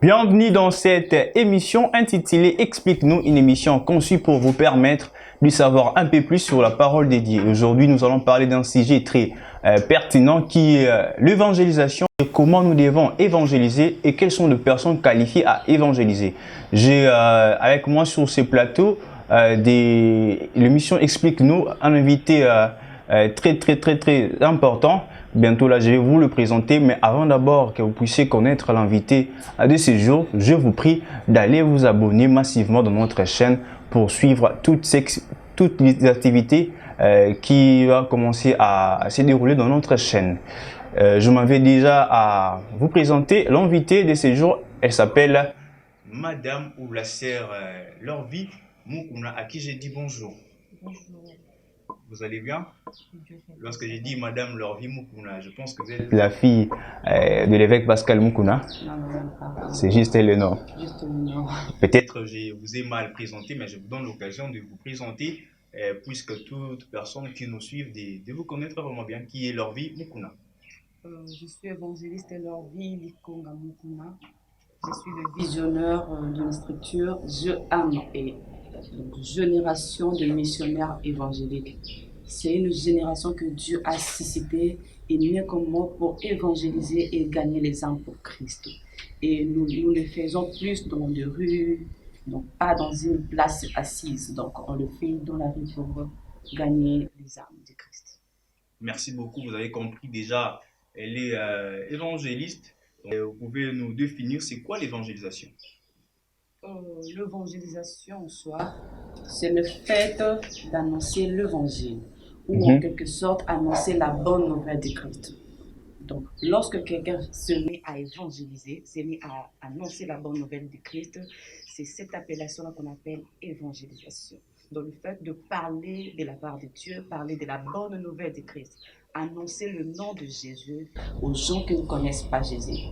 Bienvenue dans cette émission intitulée Explique-nous, une émission conçue pour vous permettre de savoir un peu plus sur la parole de Dieu. Aujourd'hui, nous allons parler d'un sujet très pertinent qui est l'évangélisation, et comment nous devons évangéliser et quelles sont les personnes qualifiées à évangéliser. J'ai avec moi sur ce plateau l'émission Explique-nous un invité très important. Bientôt là, je vais vous le présenter, mais avant d'abord que vous puissiez connaître l'invité de ce jour, je vous prie d'aller vous abonner massivement dans notre chaîne pour suivre toutes les activités qui vont commencer à se dérouler dans notre chaîne. Je m'en vais déjà à vous présenter l'invité de ce jour. Elle s'appelle Madame ou la sœur Lorvi Mukuna, à qui j'ai dit bonjour. Bonjour. Vous allez bien? Lorsque j'ai dit Madame Lorvi Mukuna, je pense que vous êtes la fille de l'évêque Pascal Mukuna. Non, même pas. C'est juste le nom. Juste le nom. Peut-être je vous ai mal présenté, mais je vous donne l'occasion de vous présenter, puisque toute personne qui nous suit, de vous connaître vraiment bien, qui est Lorvi Mukuna. Je suis évangéliste Lorvi Likonga Mukuna. Je suis le visionneur d'une structure Je Am et donc, génération de missionnaires évangéliques. C'est une génération que Dieu a suscitée et mis comme moi pour évangéliser et gagner les âmes pour Christ. Et nous le faisons plus dans les rues, donc pas dans une place assise. Donc on le fait dans la rue pour gagner les âmes de Christ. Merci beaucoup, vous avez compris déjà, elle est évangéliste. Vous pouvez nous définir c'est quoi l'évangélisation? L'évangélisation en soi, c'est le fait d'annoncer l'évangile ou en quelque sorte annoncer la bonne nouvelle de Christ. Donc, lorsque quelqu'un se met à évangéliser, se met à annoncer la bonne nouvelle de Christ, c'est cette appellation-là qu'on appelle évangélisation. Donc, le fait de parler de la part de Dieu, parler de la bonne nouvelle de Christ, annoncer le nom de Jésus aux gens qui ne connaissent pas Jésus.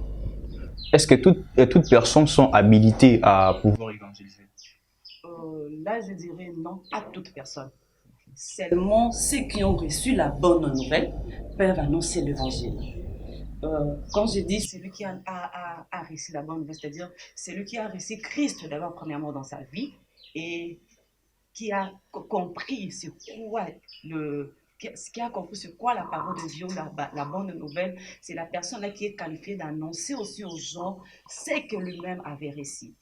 Est-ce que toutes personnes sont habilitées à pouvoir évangéliser? Là, je dirais non, pas toutes personnes. Seulement ceux qui ont reçu la bonne nouvelle peuvent annoncer l'évangile. Quand je dis celui qui a reçu la bonne nouvelle, c'est-à-dire celui qui a reçu Christ d'abord premièrement dans sa vie et qui a compris c'est quoi la parole de Dieu, la bonne nouvelle, c'est la personne là qui est qualifiée d'annoncer aussi aux gens ce que lui-même avait reçu.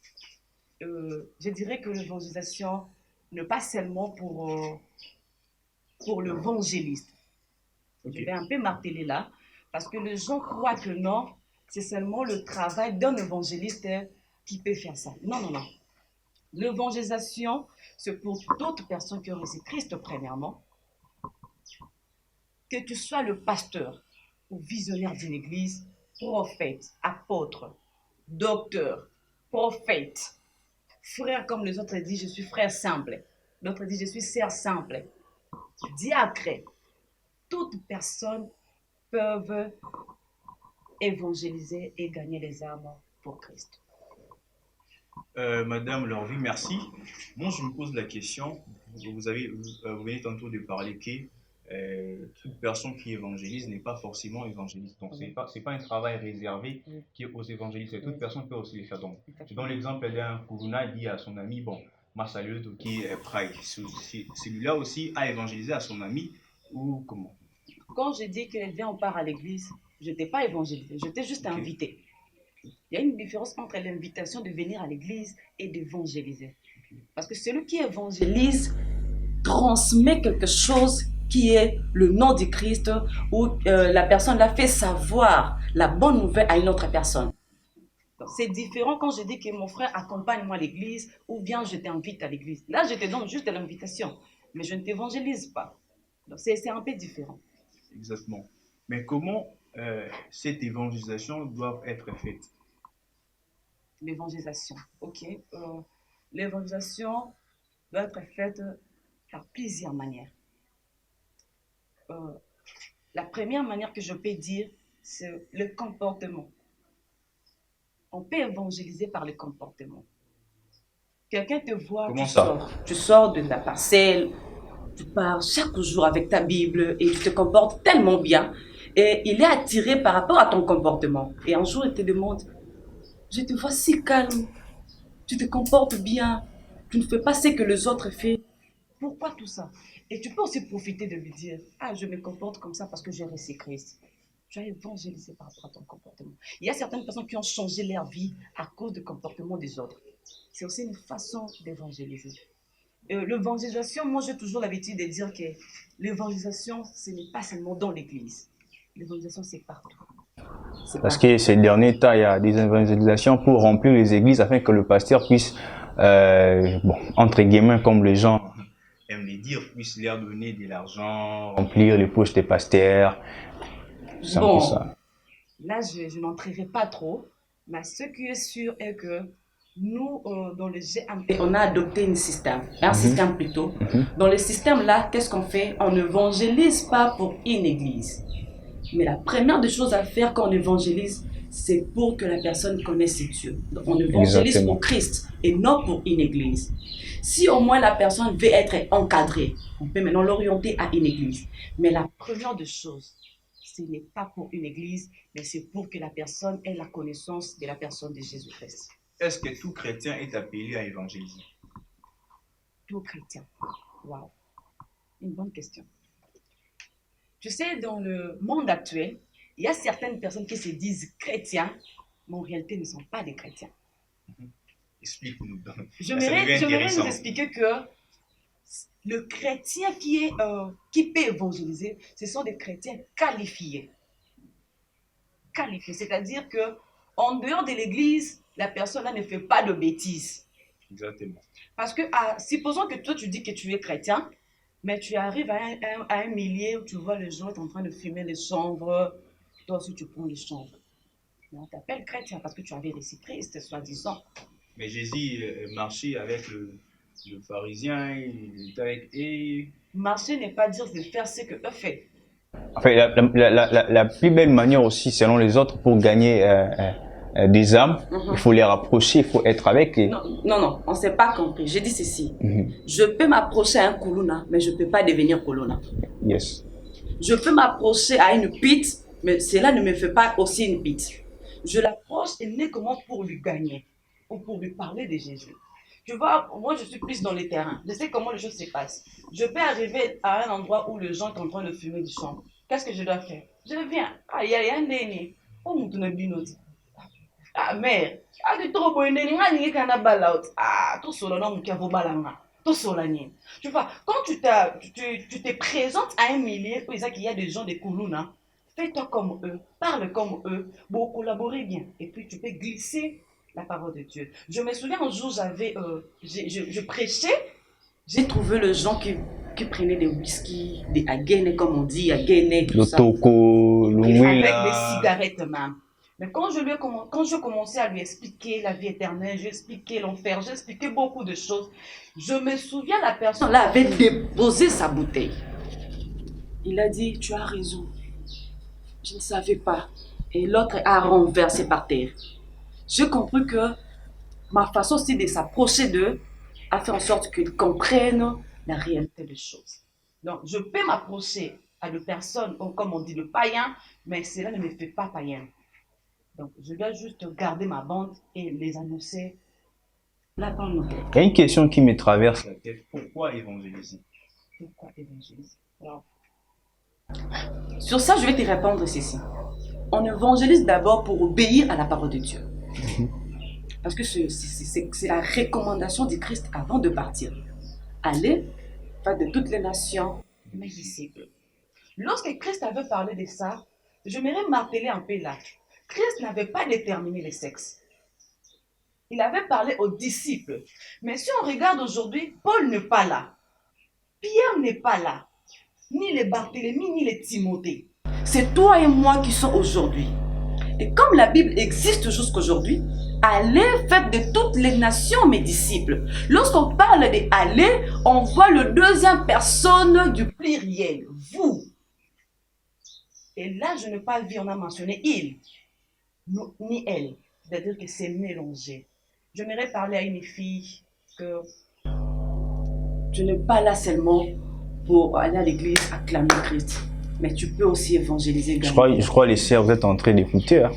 Je dirais que l'évangélisation n'est pas seulement pour l'évangéliste. Okay. Je vais un peu marteler là, parce que les gens croient que non, c'est seulement le travail d'un évangéliste qui peut faire ça. Non. L'évangélisation, c'est pour d'autres personnes qui ont reçu Christ premièrement. Que tu sois le pasteur ou visionnaire d'une église, prophète, apôtre, docteur, prophète, frère comme les autres disent, je suis frère simple. D'autres disent, je suis sœur simple. Diacre. Toutes personnes peuvent évangéliser et gagner les âmes pour Christ. Madame Lorvi, merci. Moi, je me pose la question, vous venez tantôt de parler que toute personne qui évangélise n'est pas forcément évangéliste. Donc, c'est pas un travail réservé qui est aux évangélistes. Toute personne peut aussi le faire. Donc, je donne l'exemple d'un Kourouna dit à son ami, bon, ma salut, qui est Prague. Celui-là aussi a évangélisé à son ami ou comment? Quand je dis que viens, on part à l'église, je n'étais pas évangélisé, je t'ai juste invité. Il y a une différence entre l'invitation de venir à l'église et d'évangéliser. Parce que celui qui évangélise transmet quelque chose qui est le nom de Christ où la personne l'a fait savoir la bonne nouvelle à une autre personne. C'est différent quand je dis que mon frère accompagne-moi à l'église ou bien je t'invite à l'église. Là, je te donne juste l'invitation, mais je ne t'évangélise pas. Donc, c'est un peu différent. Exactement. Mais comment cette évangélisation doit être faite? L'évangélisation, ok. L'évangélisation doit être faite par plusieurs manières. La première manière que je peux dire, c'est le comportement. On peut évangéliser par le comportement. Quelqu'un te voit, tu sors de ta parcelle, tu pars chaque jour avec ta Bible et tu te comportes tellement bien et il est attiré par rapport à ton comportement. Et un jour, il te demande, Je te vois si calme. Tu te comportes bien. Tu ne fais pas ce que les autres font. Pourquoi tout ça? Et tu peux aussi profiter de lui dire, ah, je me comporte comme ça parce que j'ai reçu Christ. Tu as évangélisé par rapport à ton comportement. Il y a certaines personnes qui ont changé leur vie à cause du comportement des autres. C'est aussi une façon d'évangéliser. L'évangélisation, moi j'ai toujours l'habitude de dire que l'évangélisation, ce n'est pas seulement dans l'église. L'évangélisation, c'est partout. Parce que ces derniers temps, il y a des évangélisations pour remplir les églises afin que le pasteur puisse, bon, entre guillemets, comme les gens aiment le dire, puisse leur donner de l'argent, remplir les poches des pasteurs. C'est un peu ça. Là, je n'entrerai pas trop, mais ce qui est sûr est que nous, dans le GMP, on a adopté un système plutôt. Dans le système-là, qu'est-ce qu'on fait? On n'évangélise pas pour une église. Mais la première des choses à faire quand on évangélise, c'est pour que la personne connaisse Dieu. Donc, on évangélise pour Christ et non pour une église. Si au moins la personne veut être encadrée, on peut maintenant l'orienter à une église. Mais la première des choses, ce n'est pas pour une église, mais c'est pour que la personne ait la connaissance de la personne de Jésus-Christ. Est-ce que tout chrétien est appelé à évangéliser? Tout chrétien. Waouh. Une bonne question. Tu sais, dans le monde actuel, il y a certaines personnes qui se disent chrétiens, mais en réalité ne sont pas des chrétiens. Explique-nous. J'aimerais vous expliquer que le chrétien qui peut évangéliser, ce sont des chrétiens qualifiés. Qualifiés, c'est-à-dire que en dehors de l'église, la personne là ne fait pas de bêtises. Exactement. Parce que, supposons que toi tu dis que tu es chrétien, mais tu arrives à un milieu où tu vois les gens en train de fumer les chanvres, toi aussi tu prends les chanvres. Mais on t'appelle chrétien parce que tu avais reçu Christ, soi-disant. Mais Jésus marchait avec le pharisien, il était avec eux. Marcher n'est pas dire de faire ce que eux font. Enfin, la plus belle manière aussi, selon les autres, pour gagner des âmes, il faut les rapprocher, il faut être avec eux. Non, on ne s'est pas compris. J'ai dit ceci. Je peux m'approcher à un Kuluna, mais je ne peux pas devenir Kuluna. Yes. Je peux m'approcher à une pite, mais cela ne me fait pas aussi une pite. Je l'approche uniquement pour lui gagner ou pour lui parler de Jésus. Tu vois, moi je suis plus dans les terrains. Je sais comment les choses se passent. Je peux arriver à un endroit où les gens sont en train de fumer du chanvre. Qu'est-ce que je dois faire? Je viens. Ah, il y a un déni. Oh, mon binoti. Ah, mère. Ah, tu trop bon. Ah, tout seul, non, qui a vos balanga. Tout seul, tu vois, quand tu te présentes à un milieu où il y a des gens de Kuluna, fais-toi comme eux, parle comme eux, pour collaborer bien. Et puis tu peux glisser la parole de Dieu. Je me souviens un jour, je prêchais, j'ai trouvé les gens qui prenaient des whisky, des agènes, comme on dit, agènes, tout ça. Le toko, le avec des cigarettes même. Mais quand je commençais à lui expliquer la vie éternelle, j'ai expliqué l'enfer, j'ai expliqué beaucoup de choses, je me souviens, la personne là avait déposé sa bouteille. Il a dit, tu as raison, je ne savais pas. Et l'autre a renversé par terre. J'ai compris que ma façon aussi de s'approcher d'eux a fait en sorte qu'ils comprennent la réalité des choses. Donc, je peux m'approcher à des personnes, comme on dit, le païen, mais cela ne me fait pas païen. Donc, je dois juste garder ma bande et les annoncer la bonne nouvelle. Il y a une question qui me traverse la tête. Pourquoi évangéliser? Pourquoi évangéliser? Alors, sur ça, je vais te répondre ceci. On évangélise d'abord pour obéir à la parole de Dieu. Parce que c'est la recommandation du Christ avant de partir. Allez, faire de toutes les nations mes disciples. Lorsque Christ avait parlé de ça, j'aimerais m'appeler un peu là. Christ n'avait pas déterminé le sexe. Il avait parlé aux disciples. Mais si on regarde aujourd'hui, Paul n'est pas là. Pierre n'est pas là. Ni les Barthélemy, ni les Timothée. C'est toi et moi qui sommes aujourd'hui. Et comme la Bible existe jusqu'aujourd'hui, allez, faites de toutes les nations mes disciples. Lorsqu'on parle de aller, on voit le deuxième personne du pluriel, vous. Et là, je n'ai pas vu, on a mentionné il, ni elle. C'est-à-dire que c'est mélangé. J'aimerais parler à une fille que je n'ai pas là seulement pour aller à l'église acclamer Christ. Mais tu peux aussi évangéliser. Je crois les sœurs, vous êtes en train d'écouter. Hein?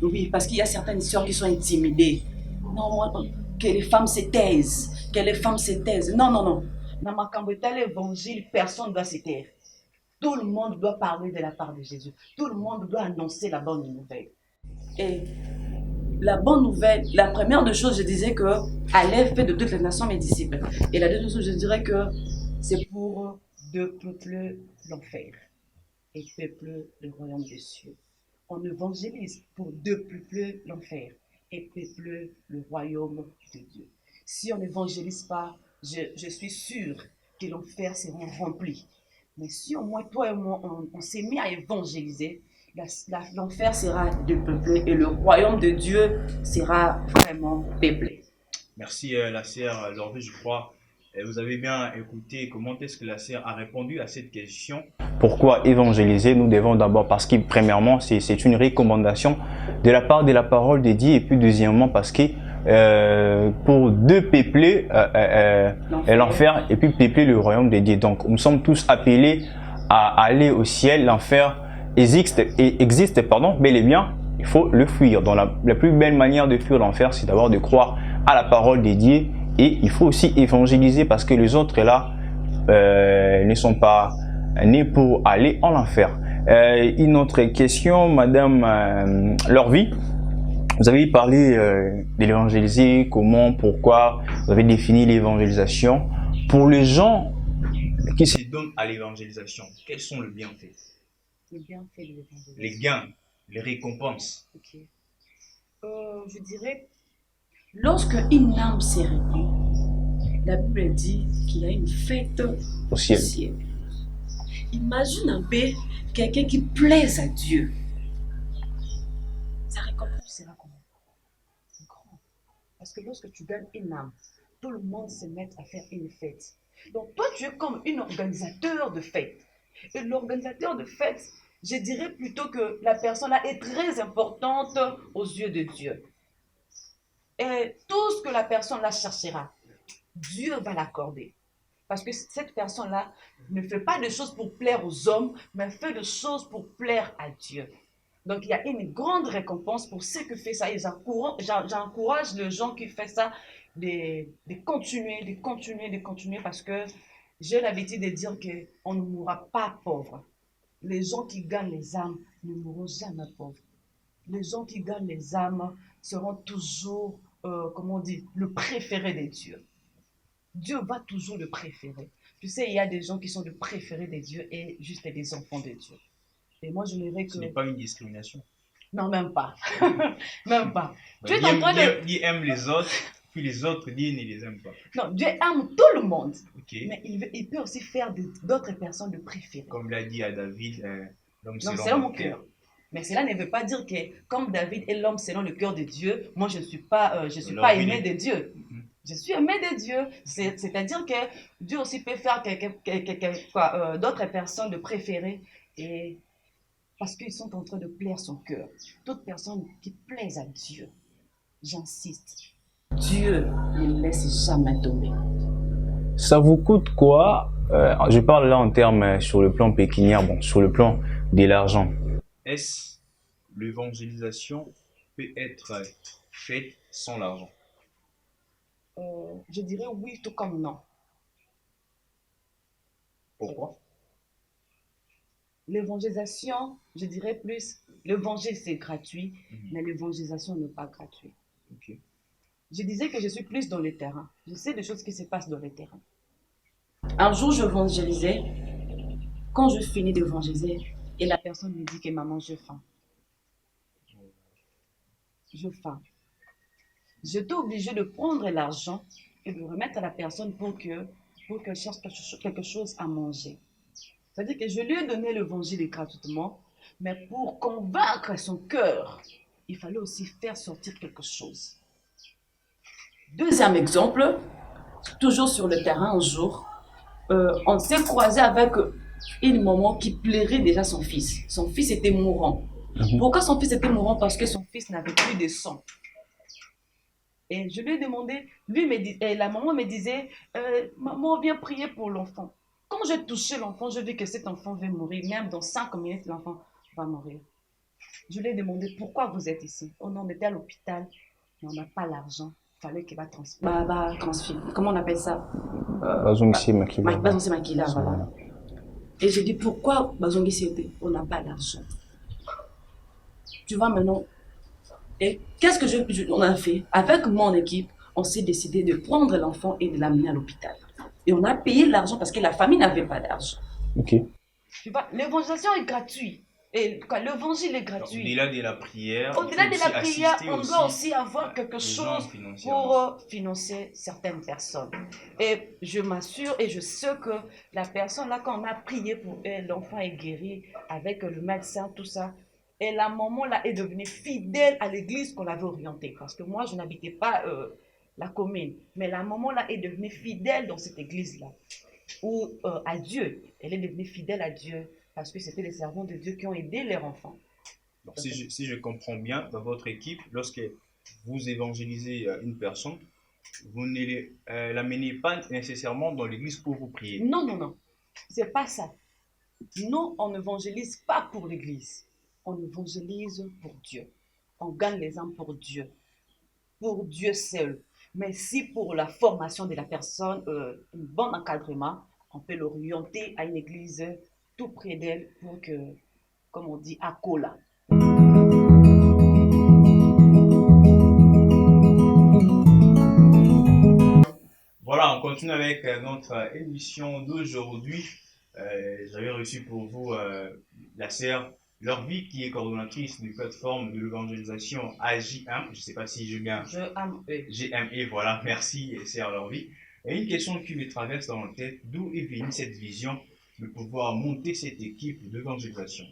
Oui, parce qu'il y a certaines sœurs qui sont intimidées. Non, moi, que les femmes se taisent. Que les femmes se taisent. Non, non, non. Dans ma cambreta, l'évangile, personne ne doit se taire. Tout le monde doit parler de la part de Jésus. Tout le monde doit annoncer la bonne nouvelle. Et la bonne nouvelle, la première des choses, je disais que allez, fait de toutes les nations mes disciples. Et la deuxième chose, je dirais que c'est pour de peupler l'enfer et peupler le royaume des cieux. On évangélise pour de peupler l'enfer et peupler le royaume de Dieu. Si on n'évangélise pas, je suis sûr que l'enfer sera rempli. Mais si au moins toi et moi, on s'est mis à évangéliser, l'enfer sera dépeuplé et le royaume de Dieu sera vraiment peuplé. Merci la sœur Lorvé, je crois. Vous avez bien écouté comment est-ce que la sœur a répondu à cette question. Pourquoi évangéliser? Nous devons d'abord, parce que premièrement, c'est une recommandation de la part de la parole de Dieu, et puis deuxièmement, parce que pour peupler l'enfer et puis peupler le royaume de Dieu. Donc, nous sommes tous appelés à aller au ciel. L'enfer existe, bel et bien. Il faut le fuir. Donc, la plus belle manière de fuir l'enfer, c'est d'abord de croire à la parole de Dieu. Et il faut aussi évangéliser parce que les autres là ne sont pas nés pour aller en enfer. Une autre question, Madame Lorvie. Vous avez parlé de l'évangéliser, comment, pourquoi, vous avez défini l'évangélisation. Pour les gens qui se donnent à l'évangélisation, quels sont les bienfaits? Les bienfaits de l'évangélisation. Les gains, les récompenses. Ok. Je dirais, lorsque une âme s'est répandue, la Bible dit qu'il y a une fête Au ciel. Imagine un peu quelqu'un qui plaise à Dieu. Sa récompense sera comment? Grand. Parce que lorsque tu gagnes une âme, tout le monde se met à faire une fête. Donc toi, tu es comme un organisateur de fête. Et l'organisateur de fête, je dirais plutôt que la personne là est très importante aux yeux de Dieu. Et tout ce que la personne là cherchera, Dieu va l'accorder. Parce que cette personne-là ne fait pas de choses pour plaire aux hommes, mais fait de choses pour plaire à Dieu. Donc, il y a une grande récompense pour ceux qui font ça. Et j'encourage les gens qui font ça de continuer, parce que j'ai l'habitude de dire qu'on ne mourra pas pauvre. Les gens qui gagnent les âmes ne mourront jamais pauvres. Les gens qui gagnent les âmes seront toujours, comment on dit, le préféré des dieux. Dieu va toujours le préférer. Tu sais, il y a des gens qui sont le préféré des dieux et juste des enfants de Dieu. Et moi, je dirais que... Ce n'est pas une discrimination. Non, même pas. Même pas. Tu es en train de... Dieu aime les autres, puis les autres, Dieu ne les aime pas. Non, Dieu aime tout le monde. Okay. Mais il peut aussi faire d'autres personnes le préférer. Comme l'a dit à David, l'homme selon mon cœur. Mais cela ne veut pas dire que, comme David est l'homme selon le cœur de Dieu, moi, je ne suis pas aimé de Dieu. Je suis aimé de Dieu. C'est-à-dire que Dieu aussi peut faire d'autres personnes de préférer, et parce qu'ils sont en train de plaire son cœur. Toute personne qui plaise à Dieu, j'insiste, Dieu ne laisse jamais tomber. Ça vous coûte quoi? Je parle là en termes sur le plan pécuniaire, bon, sur le plan de l'argent. Est-ce l'évangélisation peut être faite sans l'argent? Je dirais oui, tout comme non. Pourquoi? L'évangélisation, je dirais plus, l'évangile c'est gratuit, mais l'évangélisation n'est pas gratuite. Okay. Je disais que je suis plus dans le terrain. Je sais des choses qui se passent dans le terrain. Un jour, j'évangélisais. Quand je finis d'évangéliser, et la personne me dit que maman, j'ai faim. J'ai faim. J'étais obligée de prendre l'argent et de remettre à la personne pour qu'elle cherche quelque chose à manger. C'est-à-dire que je lui ai donné l'évangile gratuitement, mais pour convaincre son cœur, il fallait aussi faire sortir quelque chose. Deuxième exemple, toujours sur le terrain un jour, on s'est croisé avec une maman qui plairait déjà son fils. Son fils était mourant. Pourquoi son fils était mourant? Parce que son fils n'avait plus de sang. Et je lui ai demandé, la maman me disait, maman, viens prier pour l'enfant. Quand j'ai touché l'enfant, je vis que cet enfant va mourir. Même dans 5 minutes, l'enfant va mourir. Je lui ai demandé pourquoi vous êtes ici. Oh non, on était à l'hôpital, mais on n'a pas l'argent. Il fallait qu'il va transférer. Comment on appelle ça? Bazongisi Makila. Bazongisi Makila, voilà. Et j'ai dit pourquoi Bazongisi, on n'a pas l'argent. Tu vois maintenant. Et qu'est-ce que on a fait? Avec mon équipe, on s'est décidé de prendre l'enfant et de l'amener à l'hôpital. Et on a payé l'argent parce que la famille n'avait pas d'argent. Ok. Tu vois, l'évangélisation est gratuite. Et l'évangile est gratuit. Au-delà de la prière, on doit aussi avoir quelque chose pour financer certaines personnes. Et je m'assure et je sais que la personne là, quand on a prié pour elle, l'enfant est guéri avec le médecin, tout ça. Et la maman là est devenue fidèle à l'église qu'on l'avait orientée. Parce que moi, je n'habitais pas la commune. Mais la maman là est devenue fidèle dans cette église là. Ou à Dieu. Elle est devenue fidèle à Dieu parce que c'était les servants de Dieu qui ont aidé leurs enfants. Donc, si je comprends bien, dans votre équipe, lorsque vous évangélisez une personne, vous ne l'amenez pas nécessairement dans l'église pour vous prier. Non, non, non. C'est pas ça. Nous, on n'évangélise pas pour l'église. On évangélise pour Dieu. On gagne les âmes pour Dieu. Pour Dieu seul. Mais si pour la formation de la personne, un bon encadrement, on peut l'orienter à une église tout près d'elle pour que, comme on dit, à cola. Voilà, on continue avec notre émission d'aujourd'hui. J'avais reçu pour vous la sœur Lorvie, qui est coordonnatrice d'une plateforme de l'évangélisation AJ1. Je ne sais pas si j'ai bien. GME, voilà, merci sœur Lorvie. Et une question qui me traverse dans la tête, d'où est venue cette vision de pouvoir monter cette équipe d'évangélisation?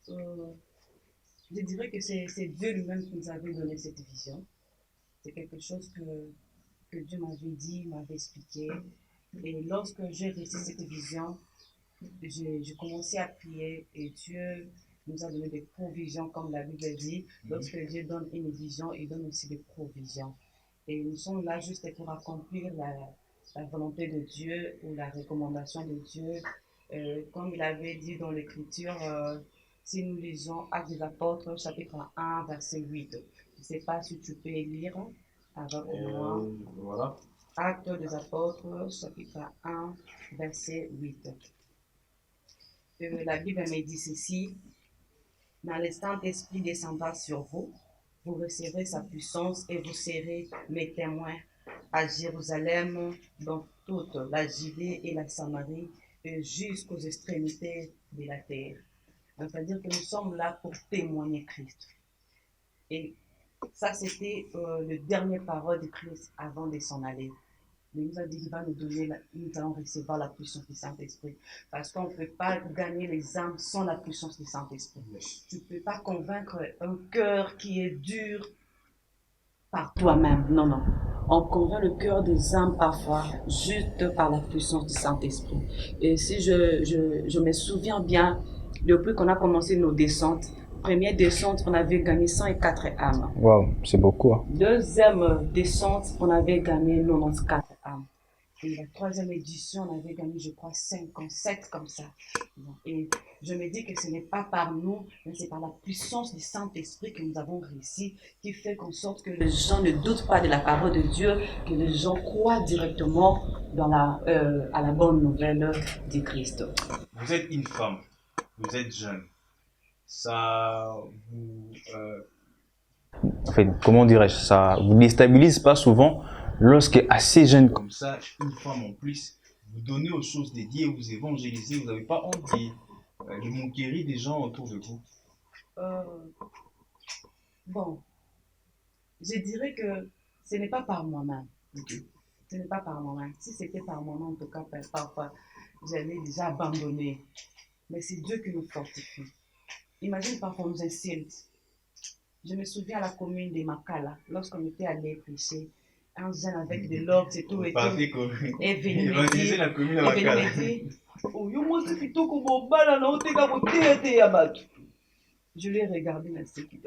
Je dirais que c'est Dieu lui-même qui nous avait donné cette vision. C'est quelque chose que Dieu m'avait dit, m'avait expliqué. Et lorsque j'ai reçu cette vision, j'ai commencé à prier et Dieu nous a donné des provisions, comme la Bible dit. Lorsque Dieu donne une vision, il donne aussi des provisions. Et nous sommes là juste pour accomplir la volonté de Dieu ou la recommandation de Dieu. Comme il avait dit dans l'Écriture, si nous lisons Actes des Apôtres, chapitre 1, verset 8. Je ne sais pas si tu peux lire avec moi. Voilà. Actes des Apôtres, chapitre 1, verset 8. La Bible me dit ceci: dans le Saint-Esprit descendra sur vous, vous recevrez sa puissance et vous serez mes témoins à Jérusalem, dans toute la Judée et la Samarie, et jusqu'aux extrémités de la terre. C'est-à-dire que nous sommes là pour témoigner Christ. Et ça, c'était le dernier parole de Christ avant de s'en aller. Mais il nous a dit qu'il va nous donner, nous allons recevoir la puissance du Saint-Esprit. Parce qu'on ne peut pas gagner les âmes sans la puissance du Saint-Esprit. Tu ne peux pas convaincre un cœur qui est dur par toi-même. Non, non. On convainc le cœur des âmes parfois juste par la puissance du Saint-Esprit. Et si je me souviens bien, depuis qu'on a commencé nos descentes, première descente, on avait gagné 104 âmes. Waouh, c'est beaucoup. Hein. Deuxième descente, on avait gagné 94 âmes. Et la troisième édition, on avait gagné, je crois, 57 comme ça. Et je me dis que ce n'est pas par nous, mais c'est par la puissance du Saint-Esprit que nous avons réussi, qui fait qu'en sorte que les gens ne doutent pas de la parole de Dieu, que les gens croient directement à la bonne nouvelle de Christ. Vous êtes une femme, vous êtes jeune. Ça vous... Enfin, comment dirais-je, ça vous déstabilise pas souvent lorsque assez jeune comme ça, une femme en plus, vous donnez aux choses dédiées, vous évangélisez, vous n'avez pas honte de moquerie des gens autour de vous? Bon, je dirais que ce n'est pas par moi-même. Okay. Ce n'est pas par moi-même. Si c'était par moi-même, en tout cas, parfois, j'allais déjà abandonner. Mais c'est Dieu qui nous fortifie. Imagine parfois on nous insulte. Je me souviens à la commune de Makala, lorsqu'on était allé prêcher, un jeune avec de l'ordre et tout, est venu me dire, oh, yo, moi, c'est plutôt comme au bal, là, on t'a côté, je l'ai regardé dans ce qui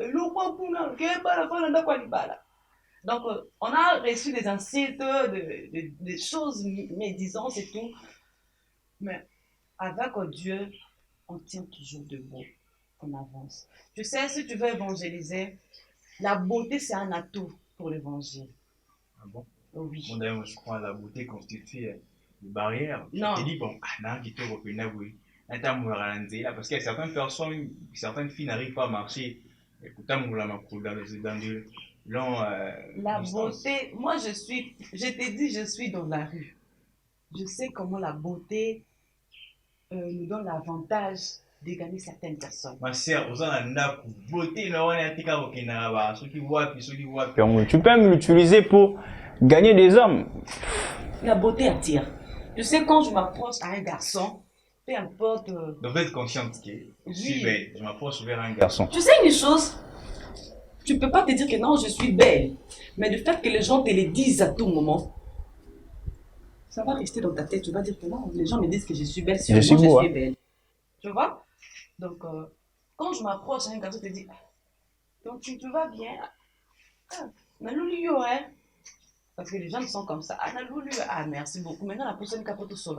donc, on a reçu des insultes, des choses médisantes et tout. Mais avec Dieu, on tient toujours debout. on avance. Tu sais, si tu veux évangéliser, la beauté, c'est un atout pour l'évangile. Ah bon? Oui. Bon, d'ailleurs, je crois que la beauté constitue une barrière. Non. Je te dis, bon, non, qui te reconnaît, oui. Parce qu'il y a certaines personnes, certaines filles n'arrivent pas à marcher. Pourtant, la beauté, moi, je t'ai dit, je suis dans la rue. Je sais comment la beauté nous donne l'avantage de gagner certaines personnes. Ma sœur, vous avez une beauté, tu peux même l'utiliser pour gagner des hommes. La beauté attire. Tu sais, quand je m'approche à un garçon, peu importe. Donc, vous êtes consciente que oui. Je m'approche vers un garçon. Tu sais une chose, tu ne peux pas te dire que non, je suis belle. Mais le fait que les gens te le disent à tout moment, ça va rester dans ta tête. Tu vas dire que non, les gens me disent que je suis belle, je suis belle. Tu vois? Donc, quand je m'approche à un garçon, je te dis, donc tu vas bien. Parce que les gens sont comme ça. Ah, merci beaucoup. Maintenant, la personne qui a tout seul,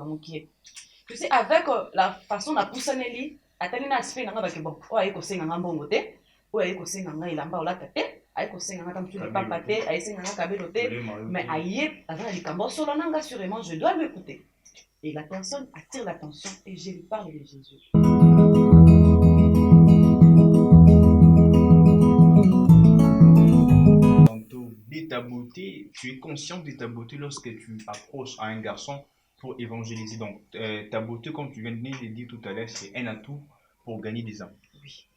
tu sais, avec la façon la personne est liée, attendez, on a aspect, on a dit bon, on a écouté un bon côté, on a écouté un il a pas la tête, on a écouté un comme tu n'es pas pâté, on a écouté un cabeloté, mais aïe, avant il cambo solo nanga sûrement, je dois l'écouter. Et la personne attire l'attention et je lui parle de Jésus. De ta beauté, tu es consciente de ta beauté lorsque tu approches à un garçon pour évangéliser. Donc, ta beauté, comme tu viens de le dire tout à l'heure, c'est un atout pour gagner des âmes. Oui,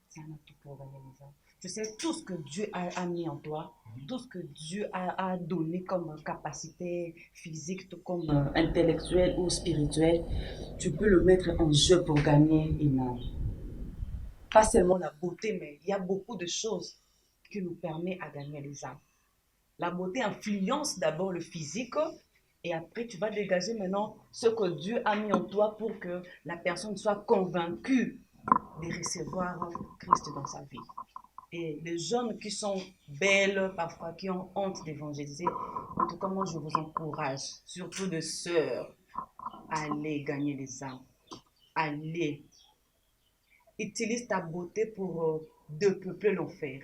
c'est un atout pour gagner des âmes. Tu sais, tout ce que Dieu a mis en toi, tout ce que Dieu a donné comme capacité physique, tout comme intellectuelle ou spirituelle, tu peux le mettre en jeu pour gagner une âme. Pas seulement la beauté, mais il y a beaucoup de choses qui nous permettent à gagner les âmes. La beauté influence d'abord le physique et après tu vas dégager maintenant ce que Dieu a mis en toi pour que la personne soit convaincue de recevoir Christ dans sa vie. Et les jeunes qui sont belles, parfois qui ont honte d'évangéliser, en tout cas moi je vous encourage, surtout de sœurs, allez gagner les âmes. Allez. Utilise ta beauté pour depeupler l'enfer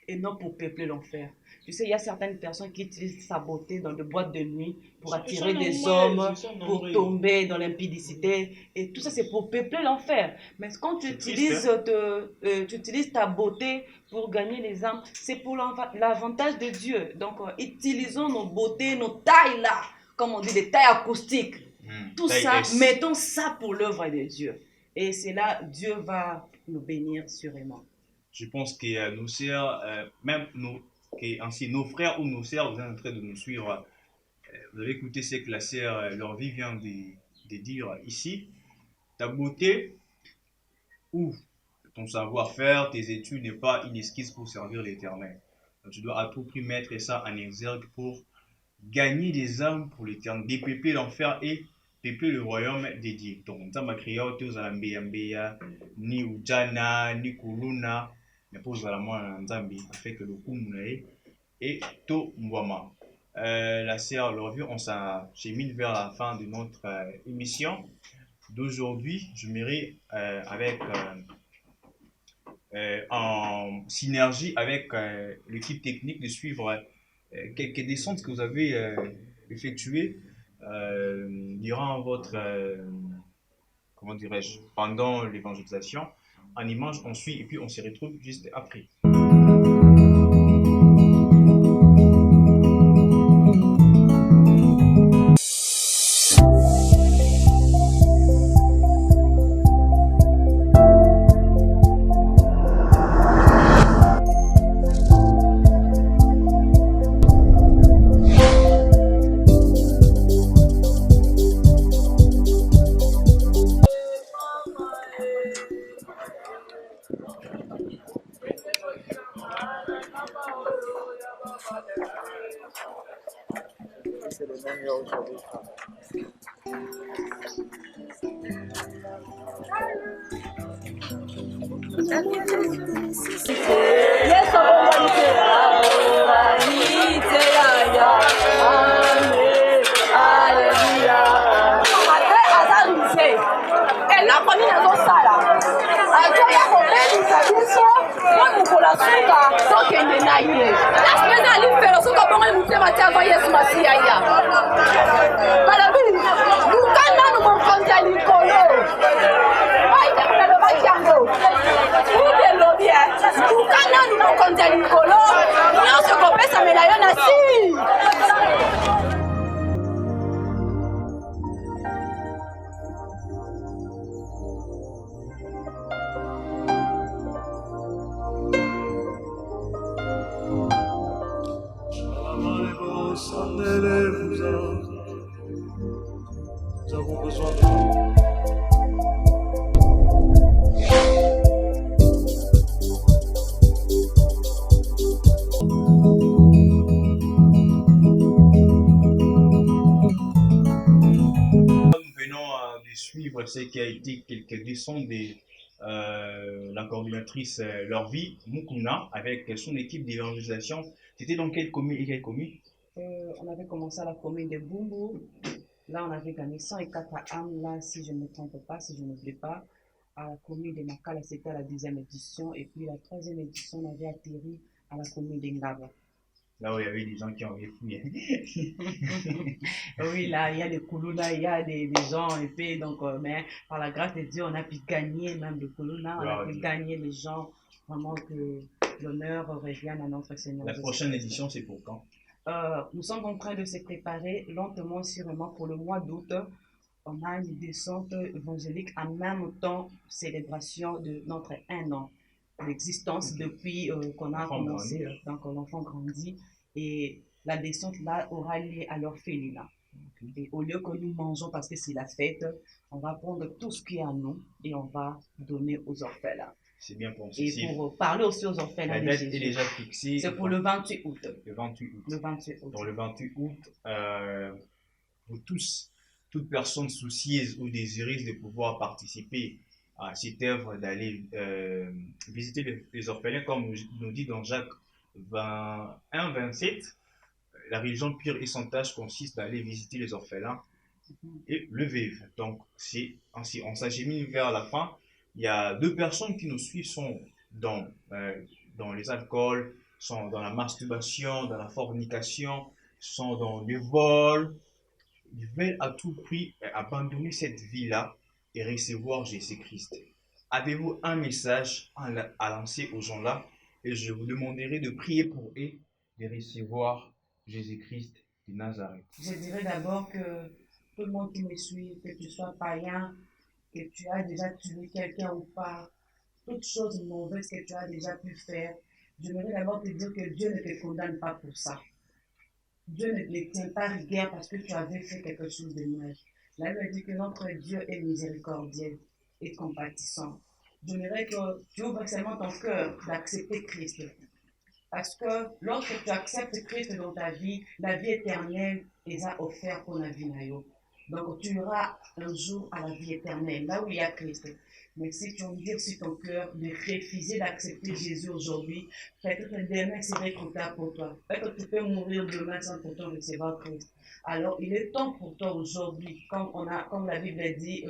et non pour peupler l'enfer. Tu sais, il y a certaines personnes qui utilisent sa beauté dans des boîtes de nuit pour attirer des hommes, pour tomber dans l'impudicité. Et tout ça, c'est pour peupler l'enfer. Mais quand tu utilises ta beauté pour gagner les âmes, c'est pour l'avantage de Dieu. Donc, utilisons nos beautés, nos tailles là, comme on dit, des tailles acoustiques. Tout ça, mettons ça pour l'œuvre de Dieu. Et c'est là, Dieu va nous bénir sûrement. Je pense que nos sœurs, même nos frères ou nos sœurs, vous êtes en train de nous suivre. Vous avez écouté ce que la sœur, leur vie vient de dire ici. Ta beauté ou ton savoir-faire, tes études n'est pas une esquisse pour servir l'Éternel. Donc, tu dois à tout prix mettre ça en exergue pour gagner des âmes pour l'Éternel, dépeupler l'enfer et peupler le royaume des dieux. Donc, ça m'a créé autour de la ni Ujana, ni Kuluna, mais pour la moi Nzambi, fait que le coup et to Mwama. La sœur Lorvie, on s'achemine vers la fin de notre émission d'aujourd'hui. Je m'irai en synergie avec l'équipe technique de suivre quelques descentes que vous avez effectuées durant votre, comment dirais-je, pendant l'évangélisation. En image, on suit et puis on se retrouve juste après. Nous avons besoin de vous. Nous venons de suivre ce qui a été quelques leçons de la coordinatrice Leur Vie, Mukuna, avec son équipe d'évangélisation. C'était dans quelle commune et quelle commune? On avait commencé à la commune de Bumbu. Là, on avait gagné 104 âmes, là, si je ne me trompe pas, si je n'oublie pas. À la commune de Makala, c'était la 10e édition. Et puis, la 3e édition, on avait atterri à la commune d'Engaba. Là où il y avait des gens qui ont fouillé. Oui, là, il y a des Koulouna, il y a des gens, et puis, donc, mais par la grâce de Dieu, on a pu gagner même le Koulouna, on a pu gagner les gens, vraiment que l'honneur revienne à notre Seigneur. La prochaine édition, c'est pour quand? Nous sommes en train de se préparer lentement, sûrement pour le mois d'août. On a une descente évangélique en même temps célébration de notre 1 an d'existence depuis qu'on a commencé, donc l'enfant grandit. Et la descente là aura lieu à l'orphelinat. Et au lieu que nous mangeons parce que c'est la fête, on va prendre tout ce qui est à nous et on va donner aux orphelins. C'est bien pensé. Et pour parler aussi aux orphelins. La date est déjà fixée. C'est pour le 28 août. Le 28 août. Le 28 août. Pour le 28 août, vous tous, toute personne soucieuse ou désireuse de pouvoir participer à cette œuvre, d'aller visiter les orphelins, comme nous dit dans Jacques 21-27, la religion pure et sans tâche consiste à aller visiter les orphelins et le vivre. Donc, ainsi, on s'achemine vers la fin. Il y a 2 personnes qui nous suivent, sont dans les alcools, sont dans la masturbation, dans la fornication, sont dans le vol. Ils veulent à tout prix abandonner cette vie-là et recevoir Jésus-Christ. Avez-vous un message à lancer aux gens-là? Et je vous demanderai de prier pour eux, de recevoir Jésus-Christ de Nazareth. Je dirais d'abord que tout le monde qui me suit, que tu sois païen, que tu as déjà tué quelqu'un ou pas, toute chose mauvaise que tu as déjà pu faire, j'aimerais d'abord te dire que Dieu ne te condamne pas pour ça. Dieu ne tient pas rigueur parce que tu avais fait quelque chose de mal. La Bible dit que notre Dieu est miséricordieux et compatissant. J'aimerais que tu ouvres seulement ton cœur d'accepter Christ. Parce que lorsque tu acceptes Christ dans ta vie, la vie éternelle est offerte pour la vie. Donc tu iras un jour à la vie éternelle, là où il y a Christ. Mais si tu dire sur ton cœur de refuser d'accepter Jésus aujourd'hui, peut-être que demain serait trop tard pour toi. Peut-être que tu peux mourir demain sans pourtant recevoir Christ. Alors il est temps pour toi aujourd'hui, comme la Bible dit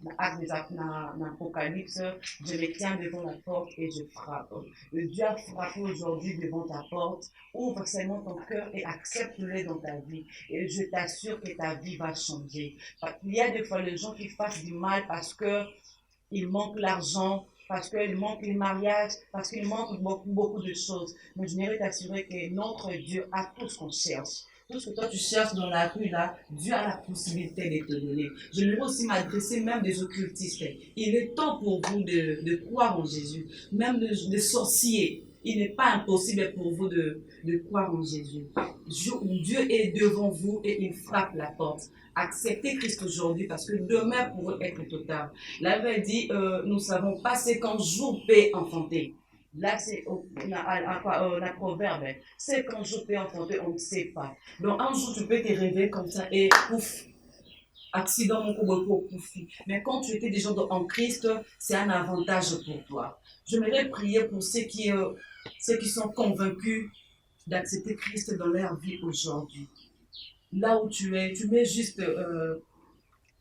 dans l'Apocalypse, je me tiens devant la porte et je frappe. Le Dieu a frappé aujourd'hui devant ta porte. Ouvre seulement ton cœur et accepte-le dans ta vie. Et je t'assure que ta vie va changer. Il y a des fois les gens qui fassent du mal parce que il manque l'argent, parce qu'il manque les mariages, parce qu'il manque beaucoup de choses. Mais je voudrais t'assurer que notre Dieu a tout ce qu'on cherche. Tout ce que toi tu cherches dans la rue là, Dieu a la possibilité de te donner. Je voudrais aussi m'adresser même des occultistes. Il est temps pour vous de croire en Jésus. Même des sorciers. Il n'est pas impossible pour vous de croire en Jésus. Dieu est devant vous et il frappe la porte. Acceptez Christ aujourd'hui parce que demain pourrait être trop tard. La Bible dit, nous ne savons pas ce qu'un jour peut enfanter. Là, c'est un proverbe. C'est qu'un jour peut enfanter, on ne sait pas. Donc un jour, tu peux te réveiller comme ça et pouf, accident, mon coup, pouf. Mais quand tu étais déjà en Christ, c'est un avantage pour toi. J'aimerais prier pour ceux qui sont convaincus d'accepter Christ dans leur vie aujourd'hui. Là où tu es, tu mets juste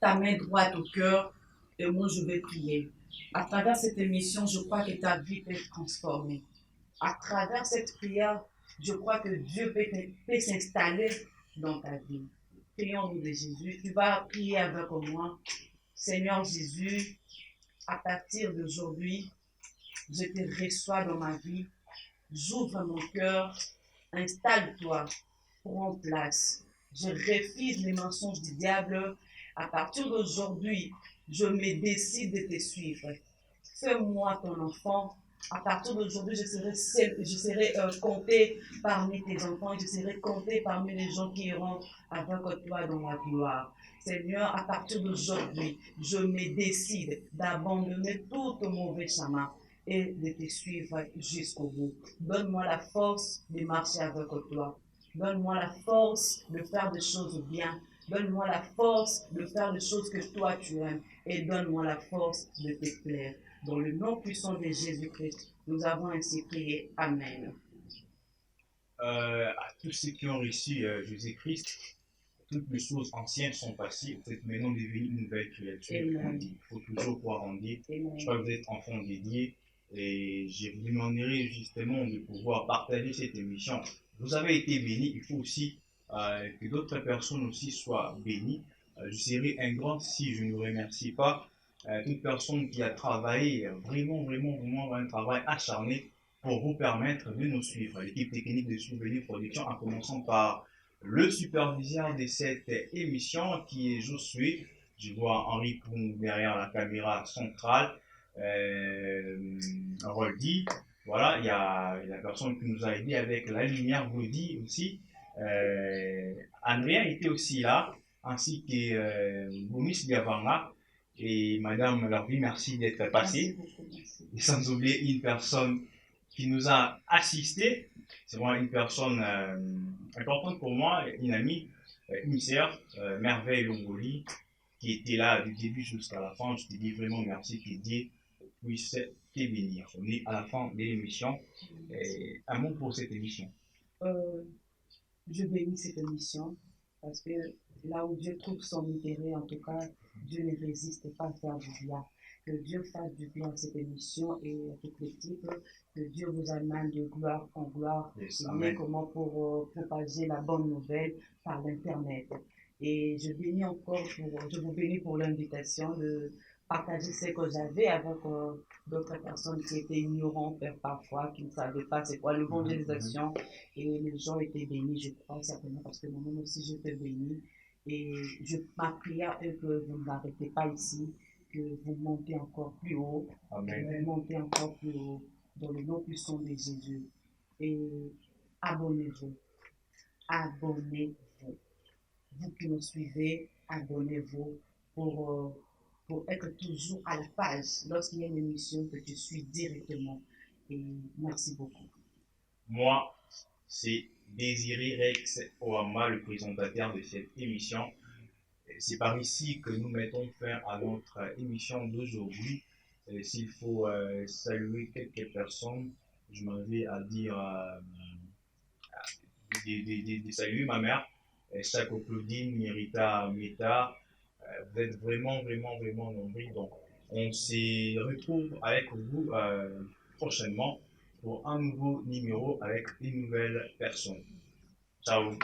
ta main droite au cœur et moi je vais prier. À travers cette émission, je crois que ta vie peut être transformée. À travers cette prière, Je crois que Dieu peut s'installer dans ta vie. Prions au nom de Jésus. Tu vas prier avec moi. Seigneur Jésus, à partir d'aujourd'hui, je te reçois dans ma vie. J'ouvre mon cœur. Installe-toi. Prends place. Je refuse les mensonges du diable. À partir d'aujourd'hui, je me décide de te suivre. Fais-moi ton enfant. À partir d'aujourd'hui, je serai compté parmi tes enfants, je serai compté parmi les gens qui iront avec toi dans la gloire. Seigneur, à partir d'aujourd'hui, je me décide d'abandonner tout mauvais chemin et de te suivre jusqu'au bout. Donne-moi la force de marcher avec toi. Donne-moi la force de faire des choses bien. Donne-moi la force de faire des choses que toi tu aimes. Et donne-moi la force de te plaire. Dans le nom puissant de Jésus-Christ, nous avons ainsi prié. Amen. À tous ceux qui ont reçu Jésus-Christ, toutes les choses anciennes sont passées. Vous êtes maintenant devenus une nouvelle créature. Il faut toujours croire en Dieu. Je crois que vous êtes enfants de Dieu. Et je vous demanderai justement de pouvoir partager cette émission. Vous avez été bénis. Il faut aussi que d'autres personnes aussi soient bénies. Je serai ingrat si je ne vous remercie pas. Toute personne qui a travaillé vraiment un travail acharné pour vous permettre de nous suivre. L'équipe technique de Souvenir Production, en commençant par le superviseur de cette émission qui est Josué. Je vois Henri Poum derrière la caméra centrale. Roldi, voilà, il y a la personne qui nous a aidé avec la lumière Vodi aussi. Andrea était aussi là, ainsi que Bomis Diavanga. Et Madame Larvi, merci d'être passée. Et sans oublier une personne qui nous a assisté. C'est vraiment une personne importante pour moi, une amie, une sœur, Merveille Longoli, qui était là du début jusqu'à la fin. Je te dis vraiment merci, que Dieu puisse te bénir. On est à la fin de l'émission. Un mot pour cette émission. Je bénis cette émission parce que là où Dieu trouve son intérêt, en tout cas, Dieu ne résiste pas à faire du bien. Que Dieu fasse du bien à cette émission et à toute l'équipe. Que Dieu vous amène de gloire en gloire. Yes, comment pour propager la bonne nouvelle par l'Internet. Et je vous bénis pour l'invitation de partager ce que j'avais avec d'autres personnes qui étaient ignorantes parfois, qui ne savaient pas c'est quoi l'évangélisation. Et les gens étaient bénis, je crois certainement, parce que moi-même aussi j'étais béni. Et ma prière est que vous n'arrêtez pas ici, que vous montez encore plus haut, Amen. que vous montez encore plus haut dans le nom puissant de Jésus. Et abonnez-vous. Abonnez-vous. Vous qui nous suivez, abonnez-vous pour être toujours à la page lorsqu'il y a une émission que tu suis directement. Et merci beaucoup. Moi, c'est Désiré Rex Oama, le présentateur de cette émission. C'est par ici que nous mettons fin à notre émission d'aujourd'hui. S'il faut saluer quelques personnes, je m'en vais à dire de saluer ma mère, Sako Claudine, Mirita Meta. Vous êtes vraiment nombreux. Donc, on se retrouve avec vous prochainement pour un nouveau numéro avec une nouvelle personne. Ciao.